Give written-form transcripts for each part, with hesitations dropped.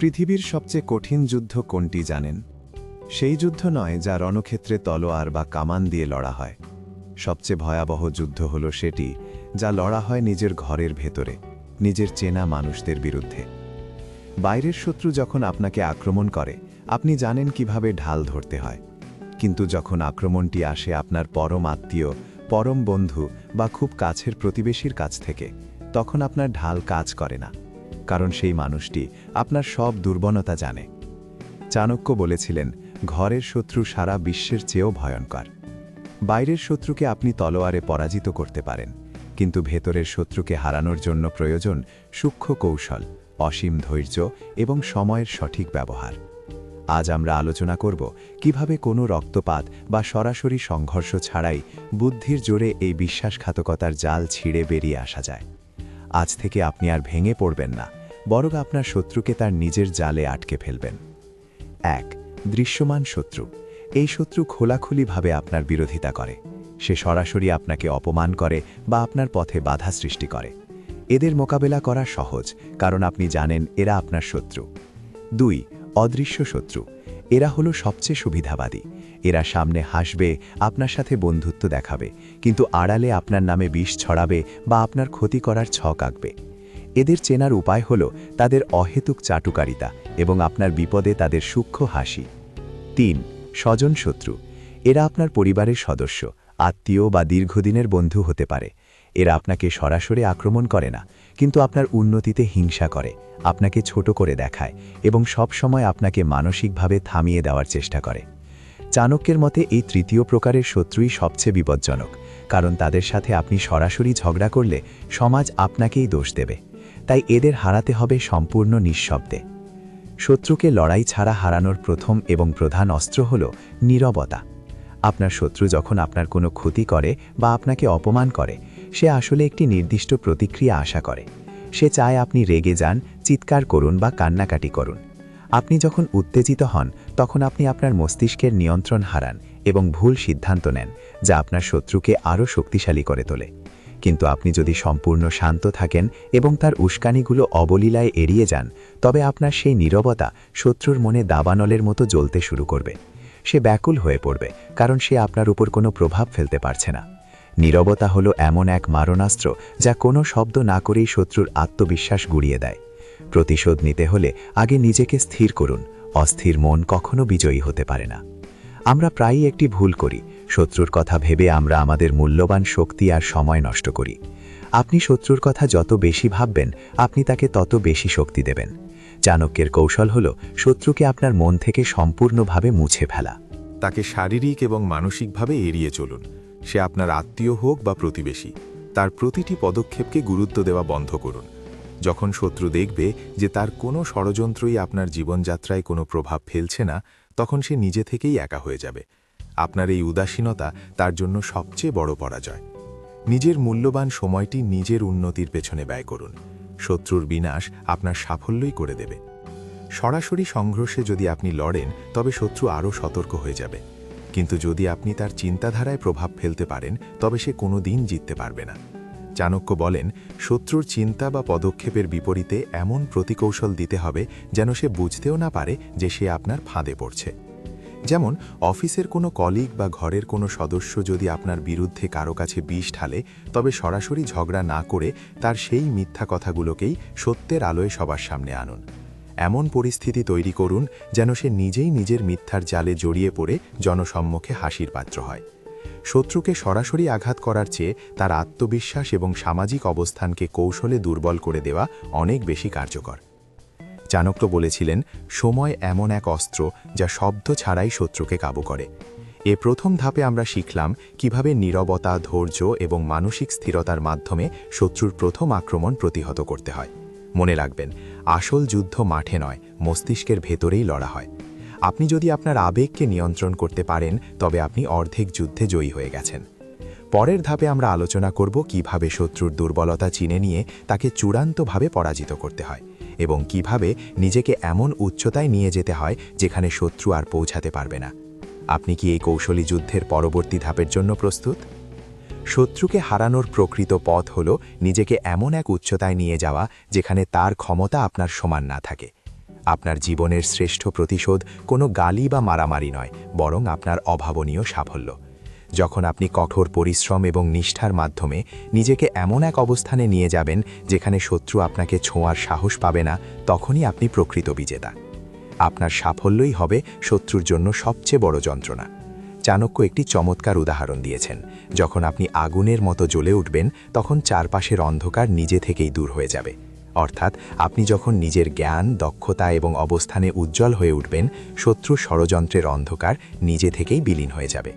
পৃথিবীর সবচেয়ে কঠিন যুদ্ধ কোনটি জানেন? সেই যুদ্ধ নয় যা রণক্ষেত্রে তলোয়ার বা কামান দিয়ে লড়া হয়। সবচেয়ে ভয়াবহ যুদ্ধ হল সেটি যা লড়া হয় নিজের ঘরের ভেতরে, নিজের চেনা মানুষদের বিরুদ্ধে। বাইরের শত্রু যখন আপনাকে আক্রমণ করে, আপনি জানেন কিভাবে ঢাল ধরতে হয়। কিন্তু যখন আক্রমণটি আসে আপনার পরম আত্মীয়, পরম বন্ধু বা খুব কাছের প্রতিবেশীর কাছ থেকে, তখন আপনার ঢাল কাজ করে না। কারণ সেই মানুষটি আপনার সব দুর্বলতা জানে। চাণক্য বলেছিলেন, ঘরের শত্রু সারা বিশ্বের চেয়েও ভয়ঙ্কর। বাইরের শত্রুকে আপনি তলোয়ারে পরাজিত করতে পারেন, কিন্তু ভেতরের শত্রুকে হারানোর জন্য প্রয়োজন সূক্ষ্ম কৌশল, অসীম ধৈর্য এবং সময়ের সঠিক ব্যবহার। আজ আমরা আলোচনা করব কিভাবে কোনো রক্তপাত বা সরাসরি সংঘর্ষ ছাড়াই বুদ্ধির জোরে এই বিশ্বাসঘাতকতার জাল ছিঁড়ে বেরিয়ে আসা যায়। আজ থেকে আপনি আর ভেঙে পড়বেন না, বরং আপনার শত্রুকে তার নিজের জালে আটকে ফেলবেন। ১. দৃশ্যমান শত্রু। এই শত্রু খোলাখুলিভাবে আপনার বিরোধিতা করে। সে সরাসরি আপনাকে অপমান করে বা আপনার পথে বাধা সৃষ্টি করে। এদের মোকাবেলা করা সহজ, কারণ আপনি জানেন এরা আপনার শত্রু। ২. অদৃশ্য শত্রু। এরা হলো সবচেয়ে সুবিধাবাদী। এরা সামনে হাসবে, আপনার সাথে বন্ধুত্ব দেখাবে, কিন্তু আড়ালে আপনার নামে বিষ ছড়াবে বা আপনার ক্ষতি করার ছক আঁকবে। এদের চেনার উপায় হল তাদের অহেতুক চাটুকারিতা এবং আপনার বিপদে তাদের সূক্ষ্ম হাসি। ৩. স্বজন শত্রু। এরা আপনার পরিবারের সদস্য, আত্মীয় বা দীর্ঘদিনের বন্ধু হতে পারে। এরা আপনাকে সরাসরি আক্রমণ করে না, কিন্তু আপনার উন্নতিতে হিংসা করে, আপনাকে ছোট করে দেখায় এবং সব সময় আপনাকে মানসিকভাবে থামিয়ে দেওয়ার চেষ্টা করে। চাণক্যের মতে এই তৃতীয় প্রকারের শত্রুই সবচেয়ে বিপজ্জনক, কারণ তাদের সাথে আপনি সরাসরি ঝগড়া করলে সমাজ আপনাকেই দোষ দেবে। তাই এদের হারাতে হবে সম্পূর্ণ নিঃশব্দে। শত্রুকে লড়াই ছাড়া হারানোর প্রথম এবং প্রধান অস্ত্র হল নীরবতা। আপনার শত্রু যখন আপনার কোনো ক্ষতি করে বা আপনাকে অপমান করে, সে আসলে একটি নির্দিষ্ট প্রতিক্রিয়া আশা করে। সে চায় আপনি রেগে যান, চিৎকার করুন বা কান্নাকাটি করুন। আপনি যখন উত্তেজিত হন, তখন আপনি আপনার মস্তিষ্কের নিয়ন্ত্রণ হারান এবং ভুল সিদ্ধান্ত নেন, যা আপনার শত্রুকে আরও শক্তিশালী করে তোলে। কিন্তু আপনি যদি সম্পূর্ণ শান্ত থাকেন এবং তার উস্কানিগুলো অবলীলায় এড়িয়ে যান, তবে আপনার সেই নীরবতা শত্রুর মনে দাবানলের মতো জ্বলতে শুরু করবে। সে ব্যাকুল হয়ে পড়বে, কারণ সে আপনার উপর কোনো প্রভাব ফেলতে পারছে না। নীরবতা হলো এমন এক মারণাস্ত্র যা কোনো শব্দ না করেই শত্রুর আত্মবিশ্বাস গুঁড়িয়ে দেয়। প্রতিশোধ নিতে হলে আগে নিজেকে স্থির করুন। অস্থির মন কখনো বিজয়ী হতে পারে না। আমরা প্রায়ই একটি ভুল করি, শত্রুর কথা ভেবে আমরা আমাদের মূল্যবান শক্তি আর সময় নষ্ট করি। আপনি শত্রুর কথা যত বেশি ভাববেন, আপনি তাকে তত বেশি শক্তি দেবেন। চাণক্যের কৌশল হল শত্রুকে আপনার মন থেকে সম্পূর্ণভাবে মুছে ফেলা। তাকে শারীরিক এবং মানসিকভাবে এড়িয়ে চলুন। সে আপনার আত্মীয় হোক বা প্রতিবেশী, তার প্রতিটি পদক্ষেপকে গুরুত্ব দেওয়া বন্ধ করুন। যখন শত্রু দেখবে যে তার কোনো ষড়যন্ত্রই আপনার জীবনযাত্রায় কোনো প্রভাব ফেলছে না, তখন সে নিজে থেকেই একা হয়ে যাবে। আপনার এই উদাসীনতা তার জন্য সবচেয়ে বড় পরাজয়। নিজের মূল্যবান সময়টি নিজের উন্নতির পেছনে ব্যয় করুন। শত্রুর বিনাশ আপনার সাফল্যই করে দেবে। সরাসরি সংঘর্ষে যদি আপনি লড়েন, তবে শত্রু আরও সতর্ক হয়ে যাবে। কিন্তু যদি আপনি তার চিন্তাধারায় প্রভাব ফেলতে পারেন, তবে সে কোনোদিন জিততে পারবে না। চাণক্য বলেন, শত্রুর চিন্তা বা পদক্ষেপের বিপরীতে এমন প্রতিকৌশল দিতে হবে যেন সে বুঝতেও না পারে যে সে আপনার ফাঁদে পড়ছে। যেমন অফিসের কোনো কলিগ বা ঘরের কোনো সদস্য যদি আপনার বিরুদ্ধে কারো কাছে বিষ ঢালে, তবে সরাসরি ঝগড়া না করে তার সেই মিথ্যা কথাগুলোকেই সত্যের আলোয় সবার সামনে আনুন। এমন পরিস্থিতি তৈরি করুন যেন সে নিজেই নিজের মিথ্যার জালে জড়িয়ে পড়ে জনসম্মুখে হাসির পাত্র হয়। শত্রুকে সরাসরি আঘাত করার চেয়ে তার আত্মবিশ্বাস এবং সামাজিক অবস্থানকে কৌশলে দুর্বল করে দেওয়া অনেক বেশি কার্যকর। চাণক্য বলেছিলেন, সময় এমন এক অস্ত্র যা শব্দ ছাড়াই শত্রুকে কাবু করে। এ প্রথম ধাপে আমরা শিখলাম কিভাবে নীরবতা, ধৈর্য এবং মানসিক স্থিরতার মাধ্যমে শত্রুর প্রথম আক্রমণ প্রতিহত করতে হয়। মনে রাখবেন, আসল যুদ্ধ মাঠে নয়, মস্তিষ্কের ভেতরেই লড়া হয়। আপনি যদি আপনার আবেগকে নিয়ন্ত্রণ করতে পারেন, তবে আপনি অর্ধেক যুদ্ধে জয়ী হয়ে গেছেন। পরের ধাপে আমরা আলোচনা করব কিভাবে শত্রুর দুর্বলতা চিনে নিয়ে তাকে চূড়ান্তভাবে পরাজিত করতে হয় এবং কিভাবে নিজেকে এমন উচ্চতায় নিয়ে যেতে হয় যেখানে শত্রু আর পৌঁছাতে পারবে না। আপনি কি এই কৌশলী যুদ্ধের পরবর্তী ধাপের জন্য প্রস্তুত? শত্রুকে হারানোর প্রকৃত পথ হল নিজেকে এমন এক উচ্চতায় নিয়ে যাওয়া যেখানে তার ক্ষমতা আপনার সমান না থাকে। আপনার জীবনের শ্রেষ্ঠ প্রতিশোধ কোনো গালি বা মারামারি নয়, বরং আপনার অভাবনীয় সাফল্য। যখন আপনি কঠোর পরিশ্রম এবং নিষ্ঠার মাধ্যমে নিজেকে এমন এক অবস্থানে নিয়ে যাবেন যেখানে শত্রু আপনাকে ছোঁয়ার সাহস পাবে না, তখনই আপনি প্রকৃত বিজেতা। আপনার সাফল্যই হবে শত্রুর জন্য সবচেয়ে বড় যন্ত্রণা। চাণক্য একটি চমৎকার উদাহরণ দিয়েছেন। যখন আপনি আগুনের মতো জ্বলে উঠবেন, তখন চারপাশের অন্ধকার নিজে থেকেই দূর হয়ে যাবে। অর্থাৎ আপনি যখন নিজের জ্ঞান, দক্ষতা এবং অবস্থানে উজ্জ্বল হয়ে উঠবেন, শত্রুর ষড়যন্ত্রের অন্ধকার নিজে থেকেই বিলীন হয়ে যাবে।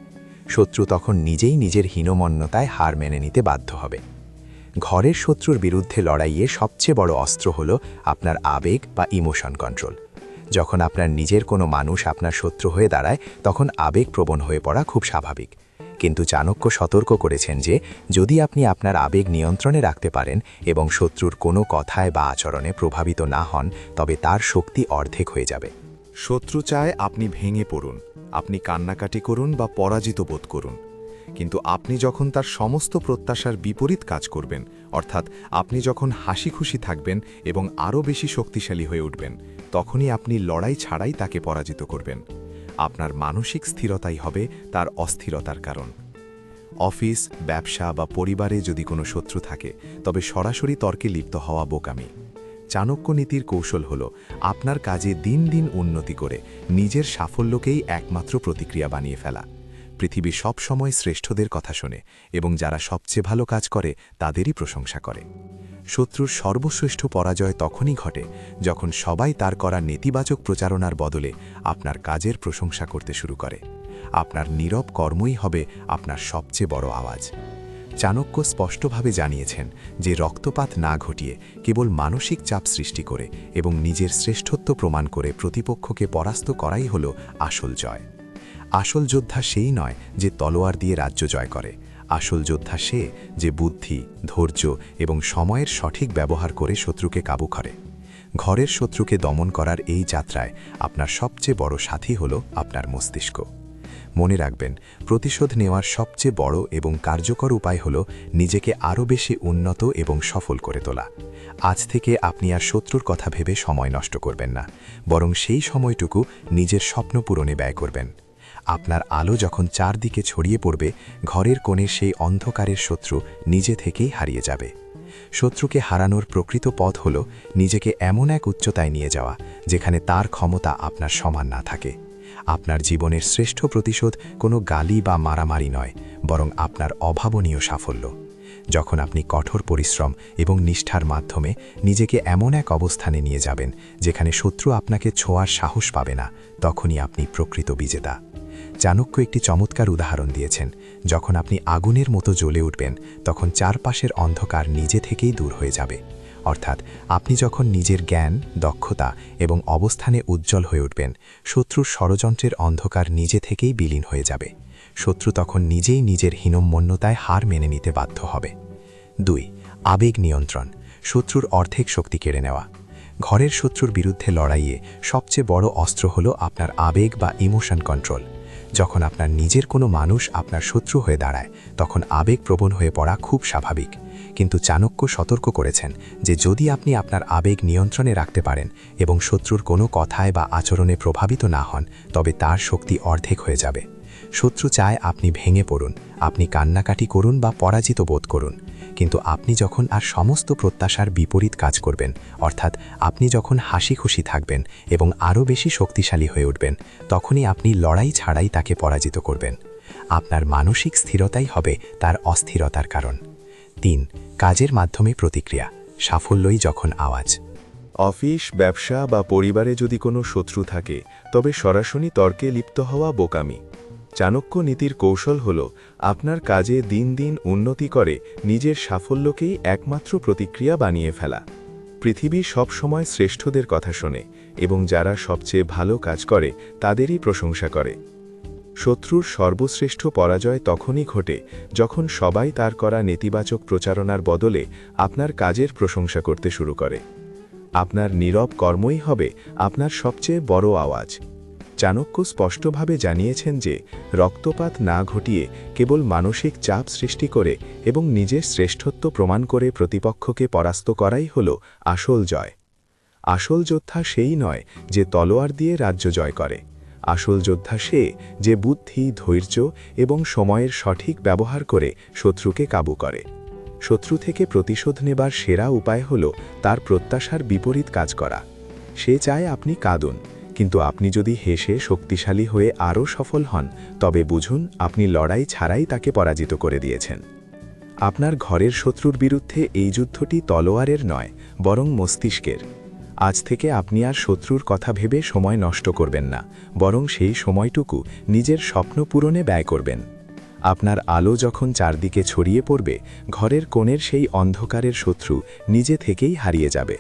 শত্রু তখন নিজেই নিজের হীনমন্যতায় হার মেনে নিতে বাধ্য হবে। ঘরের শত্রুর বিরুদ্ধে লড়াইয়ে সবচেয়ে বড় অস্ত্র হল আপনার আবেগ বা ইমোশন কন্ট্রোল। যখন আপনার নিজের কোনো মানুষ আপনার শত্রু হয়ে দাঁড়ায়, তখন আবেগপ্রবণ হয়ে পড়া খুব স্বাভাবিক। কিন্তু চাণক্য সতর্ক করেছেন যে যদি আপনি আপনার আবেগ নিয়ন্ত্রণে রাখতে পারেন এবং শত্রুর কোনো কথায় বা আচরণে প্রভাবিত না হন, তবে তার শক্তি অর্ধেক হয়ে যাবে। শত্রু চায় আপনি ভেঙে পড়ুন, আপনি কান্নাকাটি করুন বা পরাজিত বোধ করুন। কিন্তু আপনি যখন তার সমস্ত প্রত্যাশার বিপরীত কাজ করবেন, অর্থাৎ আপনি যখন হাসি খুশি থাকবেন এবং আরও বেশি শক্তিশালী হয়ে উঠবেন, তখনই আপনি লড়াই ছাড়াই তাকে পরাজিত করবেন। আপনার মানসিক স্থিরতাই হবে তার অস্থিরতার কারণ। অফিস, ব্যবসা বা পরিবারে যদি কোনো শত্রু থাকে, তবে সরাসরি তর্কে লিপ্ত হওয়া বোকামি। চাণক্য নীতির কৌশল হল আপনার কাজে দিন দিন উন্নতি করে নিজের সাফল্যকেই একমাত্র প্রতিক্রিয়া বানিয়ে ফেলা। পৃথিবী সব সময় শ্রেষ্ঠদের কথা শোনে এবং যারা সবচেয়ে ভালো কাজ করে তাদেরই প্রশংসা করে। শত্রুর সর্বশ্রেষ্ঠ পরাজয় তখনই ঘটে যখন সবাই তার করা নেতিবাচক প্রচারণার বদলে আপনার কাজের প্রশংসা করতে শুরু করে। আপনার নীরব কর্মই হবে আপনার সবচেয়ে বড় আওয়াজ। চাণক্য স্পষ্টভাবে জানিয়েছেন যে রক্তপাত না ঘটিয়ে কেবল মানসিক চাপ সৃষ্টি করে এবং নিজের শ্রেষ্ঠত্ব প্রমাণ করে প্রতিপক্ষকে পরাস্ত করাই হল আসল জয়। আসল যোদ্ধা সেই নয় যে তলোয়ার দিয়ে রাজ্য জয় করে। আসল যোদ্ধা সে যে বুদ্ধি, ধৈর্য এবং সময়ের সঠিক ব্যবহার করে শত্রুকে কাবু করে। ঘরের শত্রুকে দমন করার এই যাত্রায় আপনার সবচেয়ে বড় সাথী হল আপনার মস্তিষ্ক। মনে রাখবেন, প্রতিশোধ নেওয়ার সবচেয়ে বড় এবং কার্যকর উপায় হল নিজেকে আরও বেশি উন্নত এবং সফল করে তোলা। আজ থেকে আপনি আর শত্রুর কথা ভেবে সময় নষ্ট করবেন না, বরং সেই সময়টুকু নিজের স্বপ্ন পূরণে ব্যয় করবেন। আপনার আলো যখন চারদিকে ছড়িয়ে পড়বে, ঘরের কোণে সেই অন্ধকারের শত্রু নিজে থেকেই হারিয়ে যাবে। শত্রুকে হারানোর প্রকৃত পথ হল নিজেকে এমন এক উচ্চতায় নিয়ে যাওয়া যেখানে তার ক্ষমতা আপনার সমান না থাকে। আপনার জীবনের শ্রেষ্ঠ প্রতিশোধ কোনো গালি বা মারামারি নয়, বরং আপনার অভাবনীয় সাফল্য। যখন আপনি কঠোর পরিশ্রম এবং নিষ্ঠার মাধ্যমে নিজেকে এমন এক অবস্থানে নিয়ে যাবেন যেখানে শত্রু আপনাকে ছোঁয়ার সাহস পাবে না, তখনই আপনি প্রকৃত বিজেতা। চাণক্য একটি চমৎকার উদাহরণ দিয়েছেন। যখন আপনি আগুনের মতো জ্বলে উঠবেন, তখন চারপাশের অন্ধকার নিজে থেকেই দূর হয়ে যাবে। অর্থাৎ আপনি যখন নিজের জ্ঞান, দক্ষতা এবং অবস্থানে উজ্জ্বল হয়ে উঠবেন, শত্রুর ষড়যন্ত্রের অন্ধকার নিজে থেকেই বিলীন হয়ে যাবে। শত্রু তখন নিজেই নিজের হীনমন্যতায় হার মেনে নিতে বাধ্য হবে। 2. আবেগ নিয়ন্ত্রণ, শত্রুর অর্ধেক শক্তি কেড়ে নেওয়া। ঘরের শত্রুর বিরুদ্ধে লড়াইয়ে সবচেয়ে বড় অস্ত্র হল আপনার আবেগ বা ইমোশন কন্ট্রোল। যখন আপনার নিজের কোনো মানুষ আপনার শত্রু হয়ে দাঁড়ায়, তখন আবেগপ্রবণ হয়ে পড়া খুব স্বাভাবিক। কিন্তু চাণক্য সতর্ক করেছেন যে যদি আপনি আপনার আবেগ নিয়ন্ত্রণে রাখতে পারেন এবং শত্রুর কোনো কথায় বা আচরণে প্রভাবিত না হন, তবে তার শক্তি অর্ধেক হয়ে যাবে। শত্রু চায় আপনি ভেঙে পড়ুন, আপনি কান্নাকাটি করুন বা পরাজিত বোধ করুন। কিন্তু আপনি যখন আর সমস্ত প্রত্যাশার বিপরীত কাজ করবেন, অর্থাৎ আপনি যখন হাসি খুশি থাকবেন এবং আরও বেশি শক্তিশালী হয়ে উঠবেন, তখনই আপনি লড়াই ছাড়াই তাকে পরাজিত করবেন। আপনার মানসিক স্থিরতাই হবে তার অস্থিরতার কারণ। 3. কাজের মাধ্যমে প্রতিক্রিয়া, সাফল্যই যখন আওয়াজ। অফিস, ব্যবসা বা পরিবারে যদি কোনো শত্রু থাকে, তবে সরাসরি তর্কে লিপ্ত হওয়া বোকামি। চাণক্য নীতির কৌশল হল আপনার কাজে দিন দিন উন্নতি করে নিজের সাফল্যকেই একমাত্র প্রতিক্রিয়া বানিয়ে ফেলা। পৃথিবী সব সময় শ্রেষ্ঠদের কথা শোনে এবং যারা সবচেয়ে ভালো কাজ করে তাদেরই প্রশংসা করে। শত্রুর সর্বশ্রেষ্ঠ পরাজয় তখনই ঘটে যখন সবাই তার করা নেতিবাচক প্রচারণার বদলে আপনার কাজের প্রশংসা করতে শুরু করে। আপনার নীরব কর্মই হবে আপনার সবচেয়ে বড় আওয়াজ। চাণক্য স্পষ্টভাবে জানিয়েছেন যে রক্তপাত না ঘটিয়ে কেবল মানসিক চাপ সৃষ্টি করে এবং নিজের শ্রেষ্ঠত্ব প্রমাণ করে প্রতিপক্ষকে পরাস্ত করাই হল আসল জয়। আসল যোদ্ধা সেই নয় যে তলোয়ার দিয়ে রাজ্য জয় করে। আসল যোদ্ধা সে যে বুদ্ধি, ধৈর্য এবং সময়ের সঠিক ব্যবহার করে শত্রুকে কাবু করে। শত্রু থেকে প্রতিশোধ নেবার সেরা উপায় হল তার প্রত্যাশার বিপরীত কাজ করা। সে চায় আপনি কাঁদুন, কিন্তু আপনি যদি হেসে শক্তিশালী হয়ে আরও সফল হন, তবে বুঝুন আপনি লড়াই ছাড়াই তাকে পরাজিত করে দিয়েছেন। আপনার ঘরের শত্রুর বিরুদ্ধে এই যুদ্ধটি তলোয়ারের নয়, বরং মস্তিষ্কের। আজ থেকে আপনি আর শত্রুর কথা ভেবে সময় নষ্ট করবেন না, বরং সেই সময়টুকু নিজের স্বপ্ন পূরণে ব্যয় করবেন। আপনার আলো যখন চারদিকে ছড়িয়ে পড়বে, ঘরের কোণের সেই অন্ধকারের শত্রু নিজে থেকেই হারিয়ে যাবে।